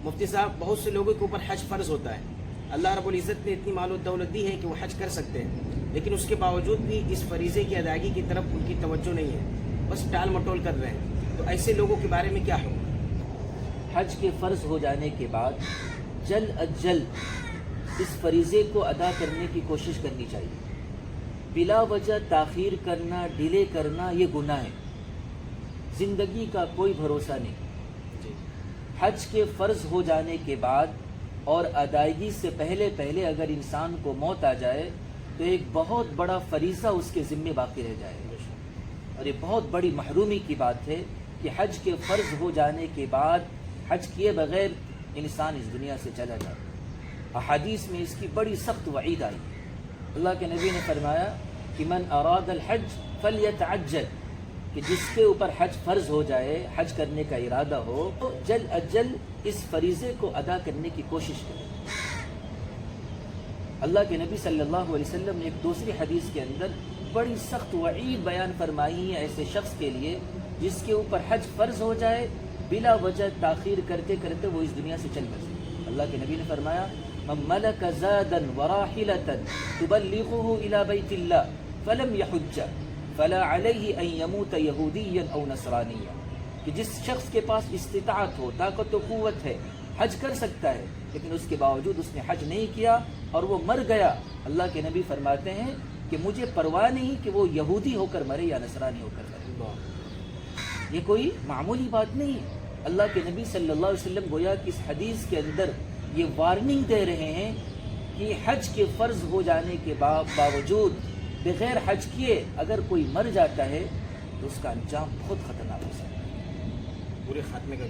مفتی صاحب، بہت سے لوگوں کے اوپر حج فرض ہوتا ہے. اللہ رب العزت نے اتنی مال و دولت دی ہے کہ وہ حج کر سکتے ہیں، لیکن اس کے باوجود بھی اس فریضے کی ادائیگی کی طرف ان کی توجہ نہیں ہے، بس ٹال مٹول کر رہے ہیں. تو ایسے لوگوں کے بارے میں کیا حکم؟ حج کے فرض ہو جانے کے بعد جلد از جلد اس فریضے کو ادا کرنے کی کوشش کرنی چاہیے. بلا وجہ تاخیر کرنا، ڈیلے کرنا یہ گناہ ہے. زندگی کا کوئی بھروسہ نہیں. حج کے فرض ہو جانے کے بعد اور ادائیگی سے پہلے اگر انسان کو موت آ جائے تو ایک بہت بڑا فریضہ اس کے ذمے باقی رہ جائے. اور یہ بہت بڑی محرومی کی بات ہے کہ حج کے فرض ہو جانے کے بعد حج کیے بغیر انسان اس دنیا سے چلا جائے. احادیث میں اس کی بڑی سخت وعید آئی. اللہ کے نبی نے فرمایا کہ من اراد الحج فلیتعجل، کہ جس کے اوپر حج فرض ہو جائے، حج کرنے کا ارادہ ہو، تو جلد از جلد اس فریضے کو ادا کرنے کی کوشش کرے. اللہ کے نبی صلی اللہ علیہ وسلم نے ایک دوسری حدیث کے اندر بڑی سخت وعید بیان فرمائی ہے ایسے شخص کے لیے جس کے اوپر حج فرض ہو جائے، بلا وجہ تاخیر کرتے کرتے وہ اس دنیا سے چل بسے. اللہ کے نبی نے فرمایا من ملک زادا وراحلة تبلغه الى بیت اللہ فلم یحج فلا علیہ ان یموت یہودیا او نصرانیا، کہ جس شخص کے پاس استطاعت ہو، طاقت و قوت ہے، حج کر سکتا ہے، لیکن اس کے باوجود اس نے حج نہیں کیا اور وہ مر گیا، اللہ کے نبی فرماتے ہیں کہ مجھے پرواہ نہیں کہ وہ یہودی ہو کر مرے یا نصرانی ہو کر مرے. یہ کوئی معمولی بات نہیں ہے. اللہ کے نبی صلی اللہ علیہ وسلم گویا کہ اس حدیث کے اندر یہ وارننگ دے رہے ہیں کہ حج کے فرض ہو جانے کے باوجود بغیر حج کیے اگر کوئی مر جاتا ہے تو اس کا انجام بہت خطرناک ہو سکتا ہے. پورے خاتمے کا